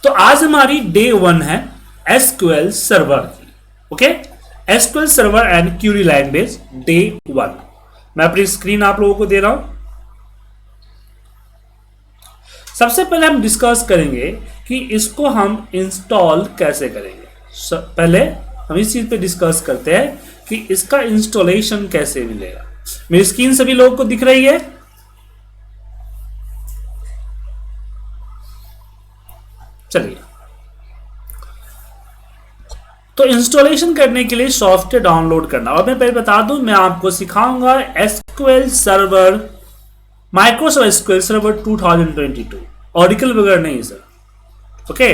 तो आज हमारी डे 1 है एसक्यूएल सर्वर की। Okay, SQL server and Curie language day 1। मैं अपनी स्क्रीन आप लोगों को दे रहा हूं। सबसे पहले हम डिस्कस करेंगे कि इसको हम इंस्टॉल कैसे करेंगे। पहले हम इस चीज पे डिस्कस करते हैं कि इसका इंस्टॉलेशन कैसे मिलेगा। मेरी स्क्रीन सभी लोगों को दिख रही है? चलिए, तो इंस्टॉलेशन करने के लिए सॉफ्टवेयर डाउनलोड करना। और मैं पहले बता दूं, मैं आपको सिखाऊंगा SQL server, Microsoft SQL server 2022, Oracle वगैरह नहीं सर। ओके,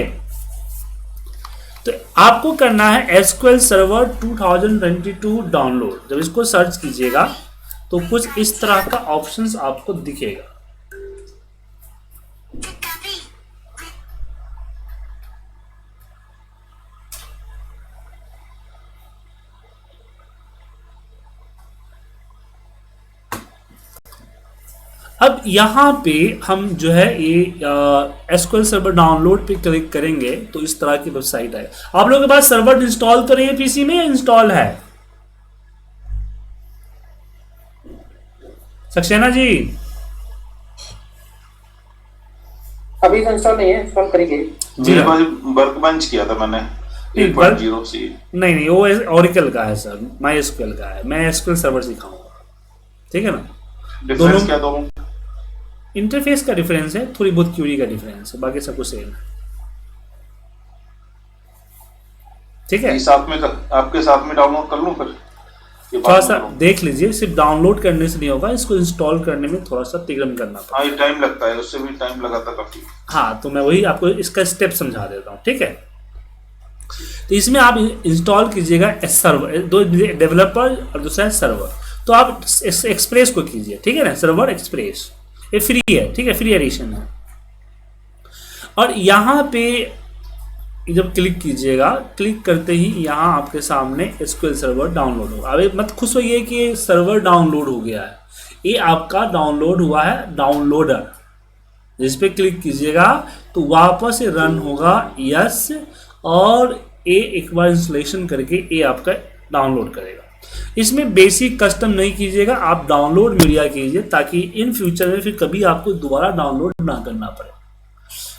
तो आपको करना है एसक्यूएल सर्वर 2022 डाउनलोड। जब इसको सर्च कीजिएगा तो कुछ इस तरह का ऑप्शंस आपको दिखेगा। अब यहाँ पे हम जो है ये एसक्यूएल सर्वर डाउनलोड पे क्लिक करेंगे तो इस तरह की वेबसाइट है। आप लोगों के पास सर्वर इंस्टॉल तो नहीं है पीसी में, या इंस्टॉल है? सक्सेना जी, अभी तो इंस्टॉल नहीं है, इंस्टॉल करेंगे। मेरे पास वर्कबेंच किया था मैंने 1.0 से। नहीं, वो ऑरिकल का है सर, माई एसक्यूएल का है। मैं एसक्यूएल सर्वर सिखाऊंगा, ठीक है ना। डिफरेंस क्या दोनों? इंटरफेस का डिफरेंस है, थोड़ी बहुत क्यूरी का डिफरेंस है, बाकी सब कुछ सेम है। ठीक है, साथ में आपके साथ में डाउनलोड कर लूं फिर? थोड़ा सा देख लीजिए, सिर्फ डाउनलोड करने से नहीं होगा, इसको इंस्टॉल करने में थोड़ा सा तिगड़म करना पड़ेगा। हाँ, टाइम लगता है, उससे भी टाइम लगा था काफी। हाँ, तो मैं वही आपको इसका स्टेप समझा देता हूँ, ठीक है। तो इसमें आप इंस्टॉल कीजिएगा सर्वर, दो डेवलपर और दूसरा है सर्वर। तो आप एक्सप्रेस को कीजिए, ठीक है ना, सर्वर एक्सप्रेस, ये फ्री है, ठीक है, फ्री एडिशन है। और यहाँ पे जब क्लिक कीजिएगा, क्लिक करते ही यहाँ आपके सामने एसक्यूएल सर्वर डाउनलोड होगा। अब मत खुश होइए कि ये सर्वर डाउनलोड हो गया है, ये आपका डाउनलोड हुआ है डाउनलोडर। जिस पे क्लिक कीजिएगा तो वापस से रन होगा, यस, और ये एक बार इंस्टॉलेशन करके ये आपका डाउनलोड करेगा। इसमें बेसिक कस्टम नहीं कीजिएगा, आप डाउनलोड मीडिया कीजिए ताकि इन फ्यूचर में फिर कभी आपको दोबारा डाउनलोड ना करना पड़े।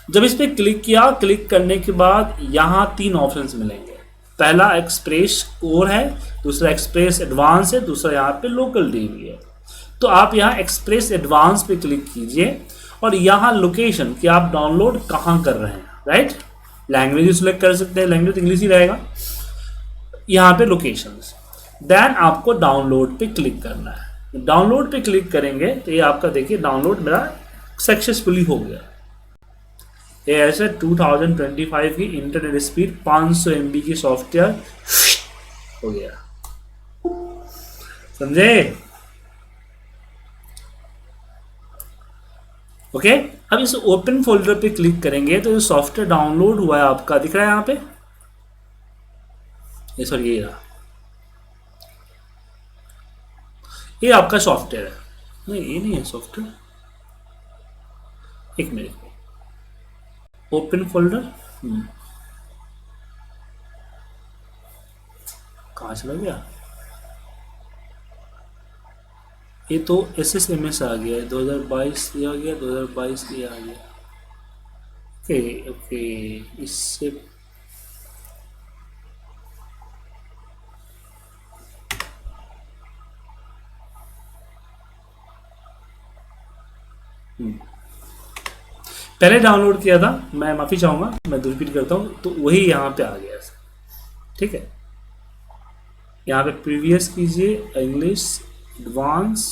जब इस पर क्लिक किया, क्लिक करने के बाद यहाँ 3 ऑप्शंस मिलेंगे। पहला एक्सप्रेस कोर है, दूसरा एक्सप्रेस एडवांस है, दूसरा यहाँ पे लोकल डीबी है। तो आप यहाँ एक्सप्रेस एडवांस पे क्लिक कीजिए और यहाँ लोकेशन कि आप डाउनलोड कहाँ कर रहे हैं, राइट। लैंग्वेज सिलेक्ट कर सकते हैं, लैंग्वेज इंग्लिश ही रहेगा। यहाँ पे लोकेशंस, देन आपको डाउनलोड पे क्लिक करना है। डाउनलोड पे क्लिक करेंगे तो ये आपका देखिए डाउनलोड मेरा सक्सेसफुली हो गया। ये ऐसे 2025 की इंटरनेट स्पीड 500 MB की सॉफ्टवेयर हो गया, समझे? ओके, अब इस ओपन फोल्डर पे क्लिक करेंगे तो ये सॉफ्टवेयर डाउनलोड हुआ है आपका, दिख रहा है यहाँ पे, ये सॉरी ये रहा, ये आपका सॉफ्टवेयर है। नहीं, ये नहीं है सॉफ्टवेयर, एक मिनट, ओपन फोल्डर कहाँ चला गया? ये तो SSMS आ गया है, 2022 ये आ गया, 2022 ये आ गया। ओके ओके, इससे पहले डाउनलोड किया था, मैं माफ़ी चाहूँगा, मैं रिपीट करता हूँ, तो वही यहाँ पे आ गया, ठीक है। यहाँ पे प्रीवियस कीजिए, इंग्लिश एडवांस,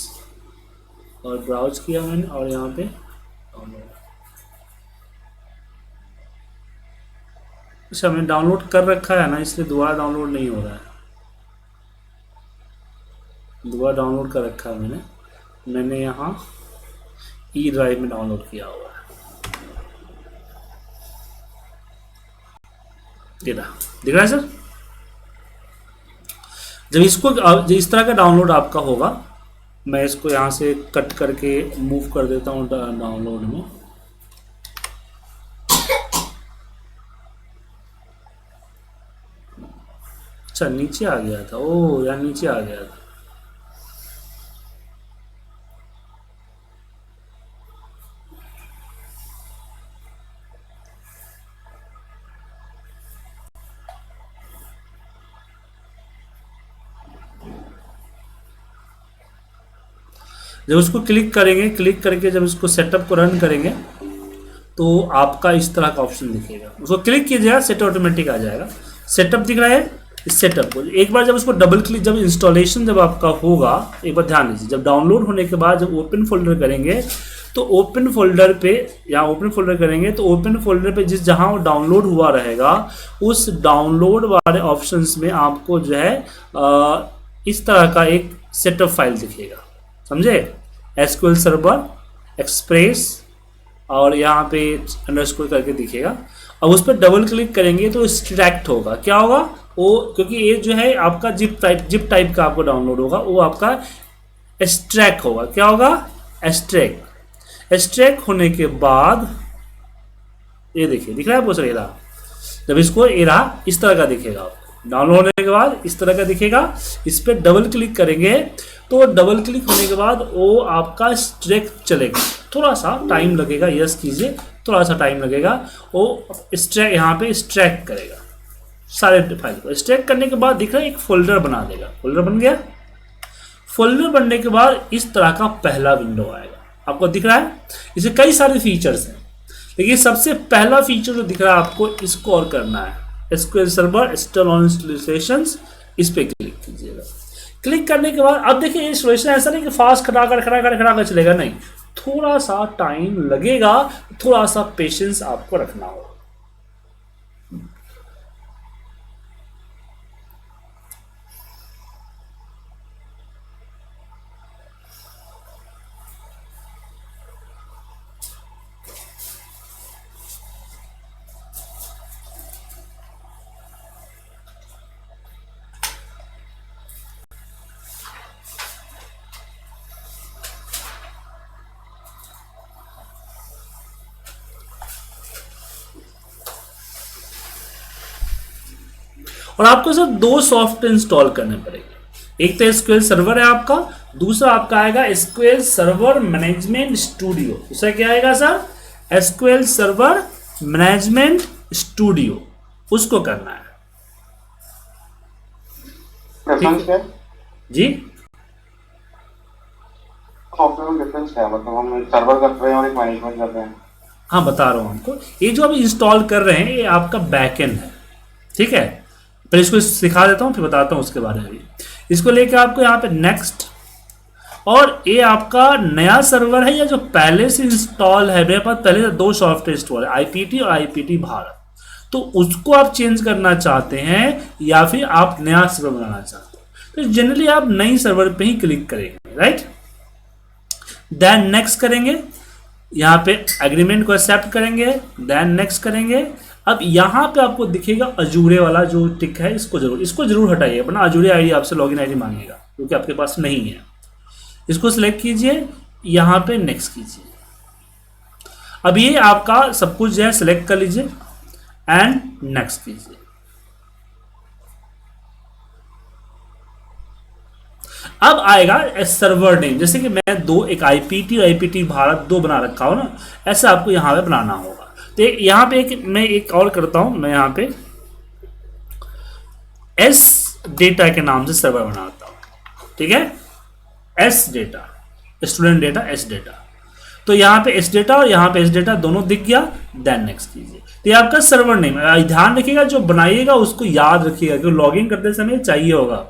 और ब्राउज किया मैंने, और यहाँ पे डाउनलोड। अच्छा, मैंने डाउनलोड कर रखा है ना, इसलिए दोबारा डाउनलोड नहीं हो रहा है। दोबारा डाउनलोड कर रखा है मैंने यहाँ ई ड्राइव में डाउनलोड किया हुआ है। दिख रहा है सर? जब इस तरह का डाउनलोड आपका होगा, मैं इसको यहाँ से कट करके मूव कर देता हूँ डाउनलोड में। अच्छा नीचे आ गया था, ओ यार नीचे आ गया था। जब उसको क्लिक करेंगे, क्लिक करके जब इसको सेटअप को रन करेंगे तो आपका इस तरह का ऑप्शन दिखेगा। उसको क्लिक कीजिएगा, सेट ऑटोमेटिक आ जाएगा। सेटअप दिख रहा है, इस सेटअप को एक बार जब उसको डबल क्लिक, जब इंस्टॉलेशन जब आपका होगा, एक बार ध्यान दीजिए, जब डाउनलोड होने के बाद जब ओपन फोल्डर करेंगे तो ओपन फोल्डर पे, यहाँ ओपन फोल्डर करेंगे तो ओपन फोल्डर पे जिस जहाँ वो डाउनलोड हुआ रहेगा उस डाउनलोड वाले ऑप्शंस में आपको जो है इस तरह का एक सेटअप फाइल दिखेगा, समझे। एसक्यूएल सर्वर एक्सप्रेस और यहाँ पे अंडरस्कोर करके दिखेगा। अब उस पर डबल क्लिक करेंगे तो एक्सट्रैक्ट होगा। क्या होगा वो, क्योंकि ये जो है आपका जिप टाइप का आपको डाउनलोड होगा, वो आपका एक्सट्रैक्ट होगा। क्या होगा, एक्सट्रैक्ट होने के बाद ये देखिए दिख रहा है बहुत सारा, जब इसको एरा इस तरह का दिखेगा आपको, डाउनलोड होने के बाद इस तरह का दिखेगा। इस पर डबल क्लिक करेंगे तो डबल क्लिक होने के बाद वो आपका एक्सट्रैक्ट चलेगा। थोड़ा सा टाइम लगेगा, यस कीजिए, थोड़ा सा टाइम लगेगा। वो एक्सट्रैक्ट यहाँ पे एक्सट्रैक्ट करेगा सारे फाइल को। एक्सट्रैक्ट करने के बाद दिख रहा है एक फोल्डर बना देगा। फोल्डर बन गया। फोल्डर बनने के बाद इस तरह का पहला विंडो आएगा, आपको दिख रहा है। इसे कई सारे फीचर्स हैं, लेकिन सबसे पहला फीचर जो दिख रहा है आपको, इसको और करना है, एसक्यूएल सर्वर इंस्टॉलेशंस, इस पे क्लिक कीजिएगा। क्लिक करने के बाद अब देखिए इंस्टॉलेशन ऐसा नहीं कि फास्ट खड़ा कर चलेगा, नहीं, थोड़ा सा टाइम लगेगा, थोड़ा सा पेशेंस आपको रखना होगा। और आपको सिर्फ दो सॉफ्टवेयर इंस्टॉल करने पड़ेंगे। एक तो एसक्यूएल सर्वर है आपका, दूसरा आपका आएगा एसक्यूएल सर्वर मैनेजमेंट स्टूडियो। दूसरा क्या आएगा sir, SQL server management studio, उसको करना है। डिफरेंस क्या है जी, सॉफ्टवेयर में डिफरेंस क्या है? मतलब हम एक सर्वर कर रहे हैं और एक मैनेजमेंट कर रहे हैं। हाँ बता रहा हूँ आपको। ये जो अभी इंस्टॉल कर रहे हैं ये आपका बैकएंड है, ठीक है। पहले इसको सिखा देता हूँ फिर बताता हूँ उसके बारे में भी। इसको लेके आपको यहाँ पे नेक्स्ट, और ये आपका नया सर्वर है या जो पहले से इंस्टॉल है, मेरे पास पहले से दो सॉफ्टवेयर इंस्टॉल है, आईपीटी और आईपीटी भारत, तो उसको आप चेंज करना चाहते हैं या फिर आप नया सर्वर बनाना चाहते हैं, तो जनरली आप नई सर्वर पे ही क्लिक करेंगे, राइट। देन नेक्स्ट करेंगे, यहाँ पे एग्रीमेंट को एक्सेप्ट करेंगे, देन नेक्स्ट करेंगे। अब यहाँ पे आपको दिखेगा अजूरे वाला जो टिक है, इसको जरूर हटाइए, वरना अजूरे आईडी आपसे लॉगिन आईडी मांगेगा क्योंकि आपके पास नहीं है। इसको सिलेक्ट कीजिए, यहाँ पे नेक्स्ट कीजिए। अब ये आपका सब कुछ जो है सिलेक्ट कर लीजिए एंड नेक्स्ट कीजिए। अब आएगा सर्वर नेम, जैसे कि मैं एक आईपीटी और आईपीटी भारत दो बना रखा हूं ना, ऐसा आपको यहाँ पे बनाना होगा। तो यहाँ पे मैं एक और करता हूं, मैं यहाँ पे एस डेटा के नाम से सर्वर बनाता हूं, ठीक है। S data, student data, S data. तो यहाँ पे एस डेटा और यहाँ पे एस डेटा दोनों दिख गया। देन नेक्स्ट कीजिए। तो ये आपका सर्वर नेम है। ध्यान रखिएगा जो बनाइएगा उसको याद रखिएगा क्योंकि लॉगिन करते समय चाहिए होगा।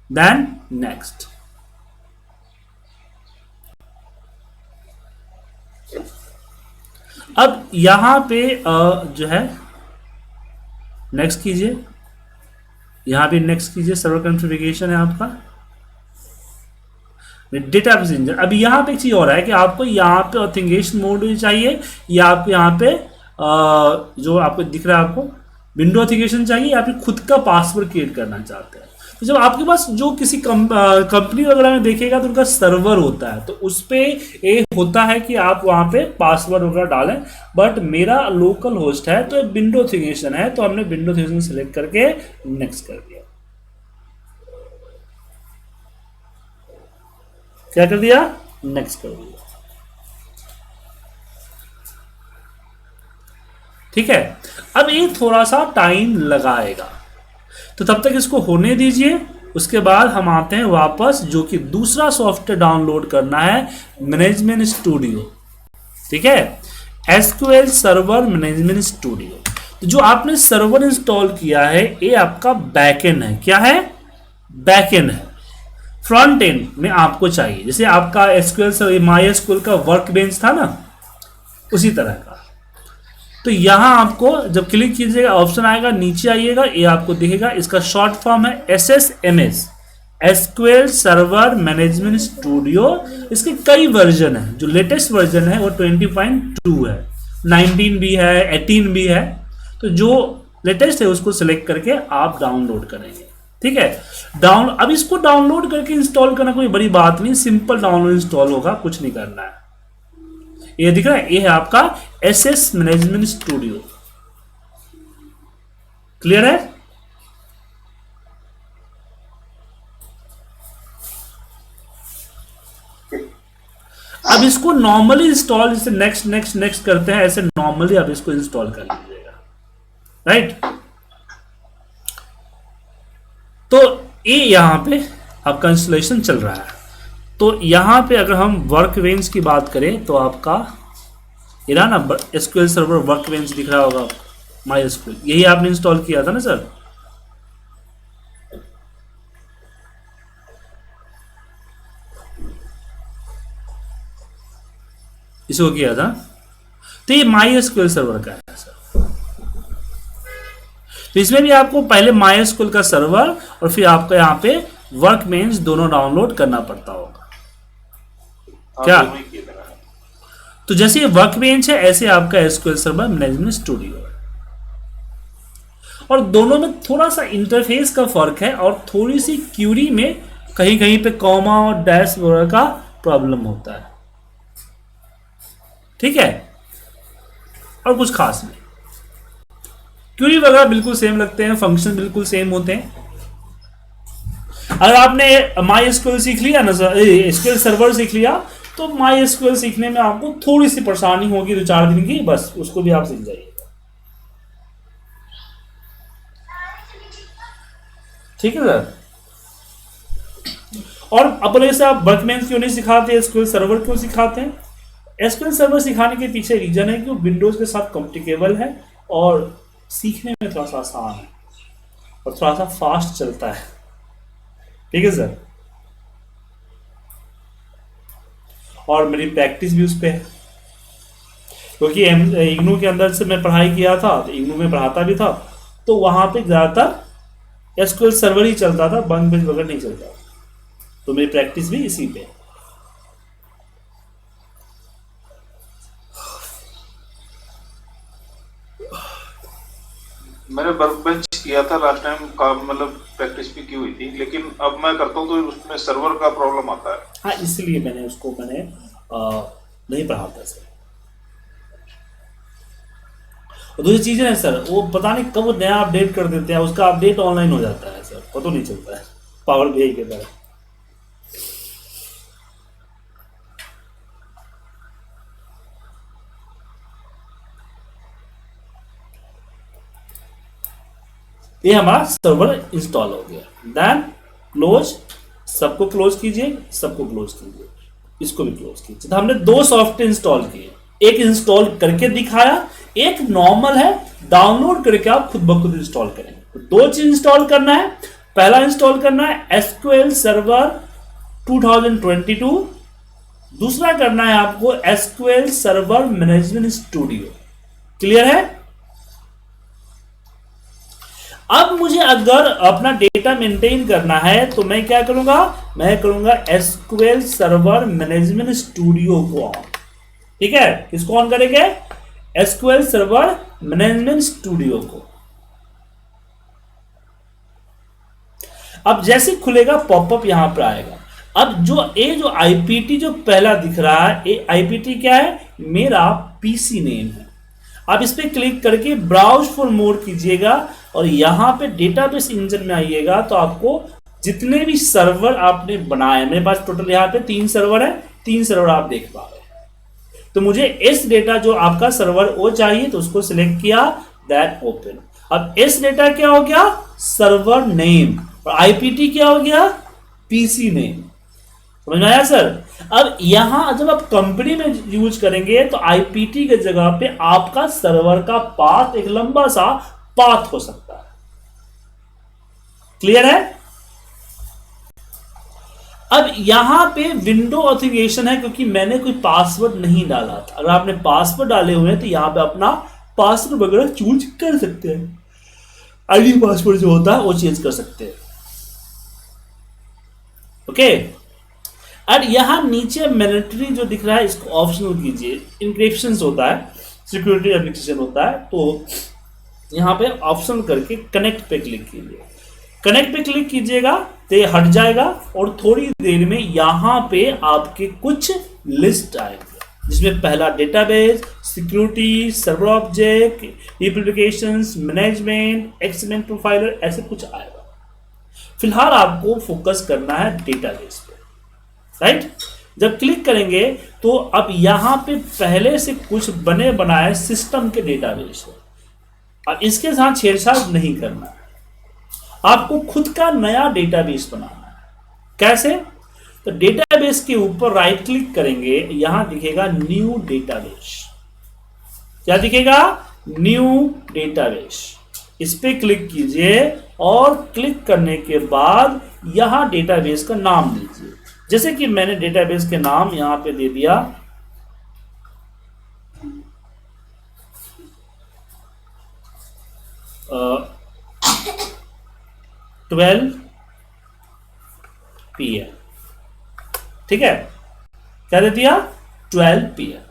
Then next. अब यहां पे जो है नेक्स्ट कीजिए, यहां पे नेक्स्ट कीजिए। सर्वर कॉन्फ़िगरेशन है आपका डेटाबेस इंजन। अभी यहां पे एक चीज और है कि आपको यहां पे ऑथेंटिकेशन मोड चाहिए या आपको यहां पे जो आपको दिख रहा है आपको विंडो ऑथेंटिकेशन चाहिए या फिर खुद का पासवर्ड क्रिएट करना चाहते हैं। तो जब आपके पास जो किसी कंपनी वगैरह में देखेगा तो उनका सर्वर होता है, तो उस पे ये होता है कि आप वहां पे पासवर्ड वगैरह डालें। बट मेरा लोकल होस्ट है तो विंडो थिंगेशन है, तो हमने विंडो थिंगेशन सेलेक्ट करके नेक्स्ट कर दिया। क्या कर दिया? नेक्स्ट कर दिया। ठीक है, अब ये थोड़ा सा टाइम लगाएगा, तो तब तक इसको होने दीजिए। उसके बाद हम आते हैं वापस, जो कि दूसरा सॉफ्टवेयर डाउनलोड करना है, मैनेजमेंट स्टूडियो। ठीक है, एसक्यूएल सर्वर मैनेजमेंट स्टूडियो। तो जो आपने सर्वर इंस्टॉल किया है ये आपका बैकएंड है। क्या है? बैकएंड है। फ्रंट एंड में आपको चाहिए, जैसे आपका एसक्यूएल माईएसक्यूएल का वर्कबेंच था ना, उसी तरह का। तो यहां आपको जब क्लिक कीजिएगा ऑप्शन आएगा, नीचे आइएगा, ये आपको दिखेगा, इसका शॉर्ट फॉर्म है SSMS, SQL server management studio. इसके कई वर्जन है, जो लेटेस्ट वर्जन है वो 20.2 है, 19 भी है, 18 भी है। तो जो लेटेस्ट है उसको सिलेक्ट करके आप डाउनलोड करेंगे। ठीक है, अब इसको डाउनलोड करके इंस्टॉल करना कोई बड़ी बात नहीं, सिंपल डाउनलोड इंस्टॉल होगा, कुछ नहीं करना है। ये दिख रहा है, ये है आपका एसएस मैनेजमेंट स्टूडियो। क्लियर है? अब इसको नॉर्मली इंस्टॉल, जैसे नेक्स्ट नेक्स्ट नेक्स्ट करते हैं, ऐसे नॉर्मली आप इसको इंस्टॉल कर लीजिएगा। राइट, तो ये यहां पे आपका इंस्टॉलेशन चल रहा है। तो यहां पे अगर हम वर्कबेंच की बात करें तो आपका ये रहा ना, एसक्यूएल सर्वर वर्कबेंच दिख रहा होगा, माईएसक्यूएल, यही आपने इंस्टॉल किया था ना सर? इसको किया था, तो ये माईएसक्यूएल सर्वर का है सर। तो इसमें भी आपको पहले माईएसक्यूएल का सर्वर और फिर आपको यहाँ पे वर्कबेंच दोनों डाउनलोड करना पड़ता होगा। क्या? तो जैसे ये वर्कबेंच है, ऐसे आपका एसक्यूएल सर्वर मैनेजमेंट स्टूडियो है, और दोनों में थोड़ा सा इंटरफेस का फर्क है, और थोड़ी सी क्यूरी में कहीं कहीं पे कॉमा और डैश वगैरह का प्रॉब्लम होता है। ठीक है, और कुछ खास नहीं, क्यूरी वगैरह बिल्कुल सेम लगते हैं, फंक्शन बिल्कुल सेम होते हैं। अगर आपने माईएसक्यूएल सीख लिया ना सर, एसक्यूएल सर्वर सीख लिया, तो माईएसक्यूएल सीखने में आपको थोड़ी सी परेशानी होगी 2-4 दिन की, बस उसको भी आप सीख जाइएगा। ठीक है सर? और अपने से आप वर्कबेंच क्यों नहीं सिखाते, एसक्यूएल सर्वर क्यों सिखाते हैं? एसक्यूएल सर्वर सिखाने के पीछे रीजन है कि वो विंडोज के साथ कंफर्टेबल है और सीखने में थोड़ा सा आसान है और थोड़ा सा फास्ट चलता है। ठीक है सर? और मेरी प्रैक्टिस भी उस पर है, क्योंकि इग्नू के अंदर से मैं पढ़ाई किया था, तो इग्नू में पढ़ाता भी था, तो वहां पे ज़्यादातर एसक्यूएल सर्वर ही चलता था, बंक बेंच वगैरह नहीं चलता। तो मेरी प्रैक्टिस भी इसी पे। मैंने वर्कबेंच किया था लास्ट टाइम का, मतलब प्रैक्टिस भी की हुई थी, लेकिन अब मैं करता हूँ तो उसमें सर्वर का प्रॉब्लम आता है। हाँ, इसलिए मैंने उसको नहीं पढ़ाता सर। और दूसरी चीजें है सर, वो पता नहीं कब नया अपडेट कर देते हैं, उसका अपडेट ऑनलाइन हो जाता है सर, पता नहीं चलता है, पावर बीआई के तरह। ये हमारा सर्वर इंस्टॉल हो गया। देन क्लोज, सबको क्लोज कीजिए, सबको क्लोज कीजिए, इसको भी क्लोज कीजिए। तो हमने 2 सॉफ्टवेयर इंस्टॉल किए, एक इंस्टॉल करके दिखाया, एक नॉर्मल है, डाउनलोड करके आप खुद ब खुद इंस्टॉल करेंगे। तो 2 चीज इंस्टॉल करना है। पहला इंस्टॉल करना है एसक्यूएल सर्वर 2022, दूसरा करना है आपको SQL server management studio. Clear है? अब मुझे अगर अपना डेटा मेंटेन करना है तो मैं क्या करूंगा, मैं करूंगा एसक्यूएल सर्वर मैनेजमेंट स्टूडियो को ऑन। ठीक है, किसको ऑन करेंगे? एसक्यूएल सर्वर मैनेजमेंट स्टूडियो को। अब जैसे खुलेगा पॉपअप यहां पर आएगा। अब जो आईपीटी जो पहला दिख रहा है, ये आईपीटी क्या है, मेरा पीसी नेम है। आप इस पे क्लिक करके ब्राउज फॉर मोर कीजिएगा और यहाँ पे डेटाबेस इंजन में आइएगा तो आपको जितने भी सर्वर आपने बनाए, मेरे पास टोटल यहाँ पे 3 सर्वर है, 3 सर्वर आप देख पा रहे हैं। तो मुझे एस डेटा जो आपका सर्वर वो चाहिए तो उसको सिलेक्ट किया, दैट ओपन। अब एस डेटा क्या हो गया, सर्वर नेम, और आईपीटी क्या हो गया, पीसी नेम। समझ में आया सर? अब यहां जब आप कंपनी में यूज करेंगे तो आईपीटी के जगह पे आपका सर्वर का पाथ एक लंबा सा पाथ हो सकता है। क्लियर है? अब यहां पे विंडो ऑथेंटिकेशन है क्योंकि मैंने कोई पासवर्ड नहीं डाला था। अगर आपने पासवर्ड डाले हुए हैं तो यहां पे अपना पासवर्ड वगैरह चूज कर सकते हैं, आईडी पासवर्ड जो होता है वो चेंज कर सकते हैं। ओके, और यहां नीचे मैंडेटरी जो दिख रहा है इसको ऑप्शनल कीजिए। इंक्रिप्शन होता है, सिक्योरिटी एप्लीकेशन होता है, तो यहां पे ऑप्शनल करके कनेक्ट पे क्लिक कीजिए। कनेक्ट पे क्लिक कीजिएगा तो ये हट जाएगा और थोड़ी देर में यहां पे आपके कुछ लिस्ट आएंगे जिसमें पहला database, security, server object, applications, management, XML profiler, ऐसे कुछ आएगा। फिलहाल आपको फोकस करना है डेटाबेस पे, राइट? जब क्लिक करेंगे तो अब यहां पे पहले से कुछ बने बनाए सिस्टम के डेटाबेस है और इसके साथ छेड़छाड़ नहीं करना है। आपको खुद का नया डेटाबेस बनाना है। कैसे? तो डेटाबेस के ऊपर राइट क्लिक करेंगे, यहां दिखेगा न्यू डेटाबेस। क्या दिखेगा? New database. इस पे क्लिक कीजिए और क्लिक करने के बाद यहां डेटाबेस का नाम दीजिए। जैसे कि मैंने डेटाबेस के नाम यहां पे दे दिया uh, 12 PM, ठीक है? क्या दे दिया? 12 PM।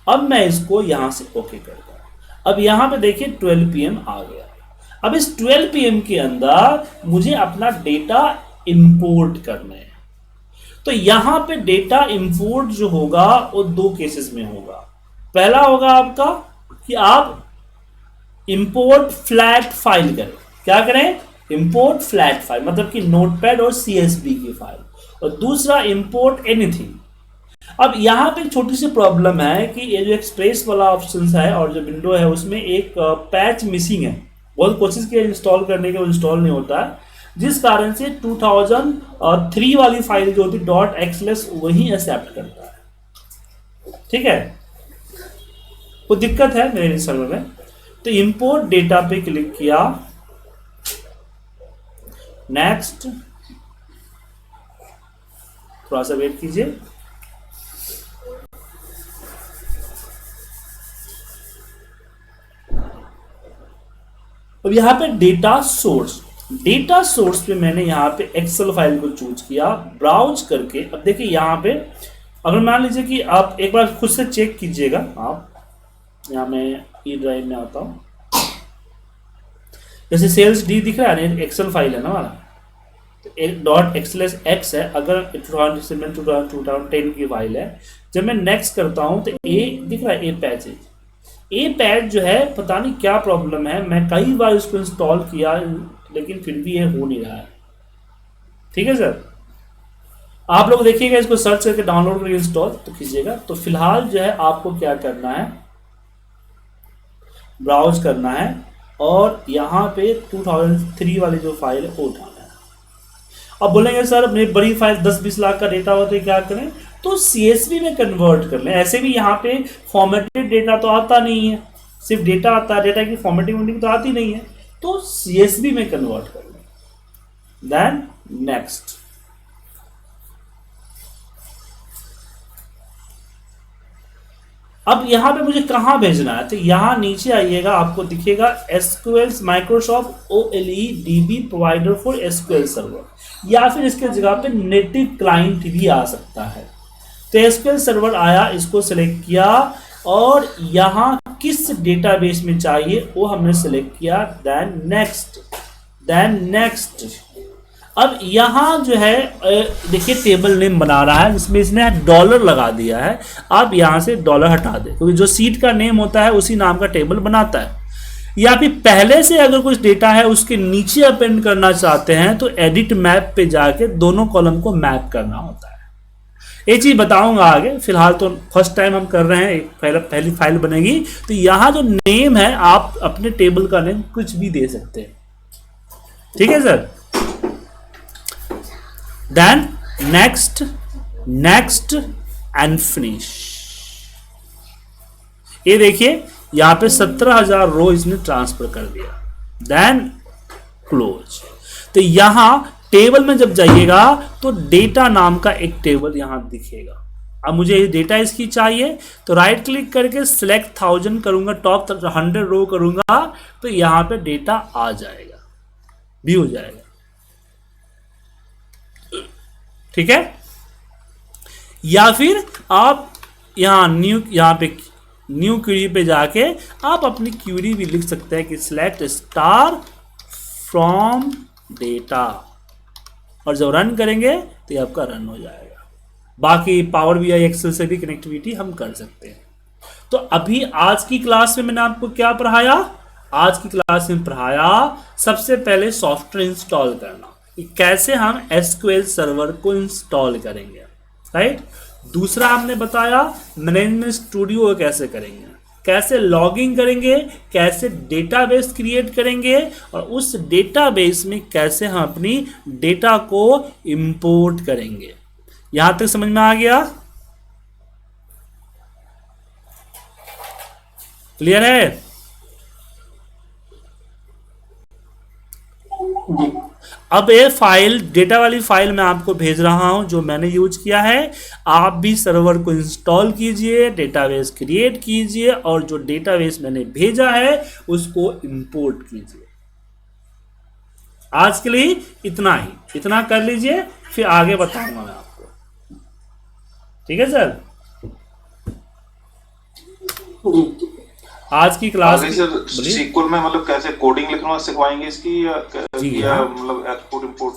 अब मैं इसको यहां से ओके कर दूं। अब यहां पे देखिए 12 PM आ गया। अब इस 12 PM के अंदर मुझे अपना डेटा इंपोर्ट करना है। तो यहां पे डेटा इंपोर्ट जो होगा वो 2 केसेस में होगा। पहला होगा आपका कि आप इंपोर्ट फ्लैट फाइल करें। क्या करें? इंपोर्ट फ्लैट फाइल, मतलब कि नोटपैड और सीएसवी की फाइल। और दूसरा इंपोर्ट एनीथिंग। अब यहां पे एक छोटी सी प्रॉब्लम है कि ये जो एक्सप्रेस वाला ऑप्शन है और जो विंडो है उसमें एक पैच मिसिंग है। बहुत कोशिश की इंस्टॉल करने के, इंस्टॉल नहीं होता है, जिस कारण से 2003 वाली फाइल जो होती .xls वही एक्सेप्ट करता है। ठीक है, वो दिक्कत है मेरे सर्वर में। तो इंपोर्ट डेटा पे क्लिक किया, नेक्स्ट, थोड़ा सा वेट कीजिए। अब यहां पे डेटा सोर्स पे मैंने यहां पे एक्सेल फाइल को चूज किया, ब्राउज करके। अब देखिए यहां पे अगर मान लीजिए कि आप एक बार खुद से चेक कीजिएगा, आप यहां मैं ई ड्राइव में आता हूं, जैसे सेल्स डी दिख रहा है, एक्सेल फाइल है ना हमारा, तो .xls है। अगर 2010 की फाइल है, जब मैं नेक्स्ट करता हूं तो ए दिख रहा है, ए पैच है। ए पैच जो है पता नहीं क्या प्रॉब्लम है, मैं कई बार उसको इंस्टॉल किया लेकिन फिर भी ये हो नहीं रहा है। ठीक है सर, आप लोग देखिएगा, इसको सर्च करके डाउनलोड करके इंस्टॉल तो कीजिएगा। तो फिलहाल जो है आपको क्या करना है, ब्राउज करना है और यहाँ पे 2003 वाली जो फाइल है वो उठाना है। अब बोलेंगे सर मेरी बड़ी फाइल 10-20 लाख का डेटा होता है, क्या करें? तो CSV में कन्वर्ट कर लें। ऐसे भी यहाँ पे फॉर्मेटेड डेटा तो आता नहीं है, सिर्फ डेटा आता है, डेटा की फॉर्मेटिंग तो आती नहीं है, तो CSV में कन्वर्ट कर लें। देन नेक्स्ट, अब यहां पे मुझे कहां भेजना है, तो यहां नीचे आइएगा, आपको दिखेगा SQL Microsoft OLE DB provider for SQL server, या फिर इसके जगह पे नेटिव क्लाइंट भी आ सकता है। तो SQL सर्वर आया, इसको सेलेक्ट किया और यहां किस डेटाबेस में चाहिए वो हमने सेलेक्ट किया। देन नेक्स्ट, अब यहाँ जो है देखिए टेबल नेम बना रहा है जिसमें इसने डॉलर लगा दिया है। आप यहाँ से डॉलर हटा दें क्योंकि जो सीट का नेम होता है उसी नाम का टेबल बनाता है। या फिर पहले से अगर कुछ डेटा है उसके नीचे अपेंड करना चाहते हैं तो एडिट मैप पे जाके दोनों कॉलम को मैप करना होता है। ये चीज बताऊंगा आगे, फिलहाल तो फर्स्ट टाइम हम कर रहे हैं, पहली फाइल बनेगी। तो यहाँ जो नेम है आप अपने टेबल का नेम कुछ भी दे सकते हैं, ठीक है sir. Then next and finish. ये देखिए यहां पे 17,000 रो इसने ट्रांसफर कर दिया। Then close. तो यहां टेबल में जब जाइएगा तो डेटा नाम का एक टेबल यहां दिखेगा। अब मुझे डेटा इसकी चाहिए तो राइट क्लिक करके सिलेक्ट 1000 करूंगा, टॉप 100 रो करूंगा तो यहां पे डेटा आ जाएगा, भी हो जाएगा, ठीक है। या फिर आप यहां पे न्यू क्वेरी पे जाके आप अपनी क्वेरी भी लिख सकते हैं कि सिलेक्ट स्टार फ्रॉम डेटा, और जब रन करेंगे तो ये आपका रन हो जाएगा। बाकी पावर बीआई एक्सेल से भी कनेक्टिविटी हम कर सकते हैं। तो अभी आज की क्लास में मैंने आपको क्या पढ़ाया? आज की क्लास में पढ़ाया सबसे पहले सॉफ्टवेयर इंस्टॉल करना, कि कैसे हम एसक्यूएल सर्वर को इंस्टॉल करेंगे, राइट। दूसरा हमने बताया मैनेजमेंट स्टूडियो कैसे करेंगे, कैसे लॉगिंग करेंगे, कैसे डेटाबेस क्रिएट करेंगे, और उस डेटाबेस में कैसे हम अपनी डेटा को इंपोर्ट करेंगे। यहां तक समझ में आ गया? क्लियर है? जी अब ये फाइल, डेटा वाली फाइल मैं आपको भेज रहा हूं जो मैंने यूज किया है। आप भी सर्वर को इंस्टॉल कीजिए, डेटाबेस क्रिएट कीजिए, और जो डेटाबेस मैंने भेजा है उसको इंपोर्ट कीजिए। आज के लिए इतना ही, इतना कर लीजिए, फिर आगे बताऊंगा मैं आपको, ठीक है सर। जी आज की क्लास आगे सर सीक्वल में मतलब कैसे कोडिंग लिखना सिखवाएंगे इसकी, जी या हाँ। मतलब एक्सपोर्ट इंपोर्ट?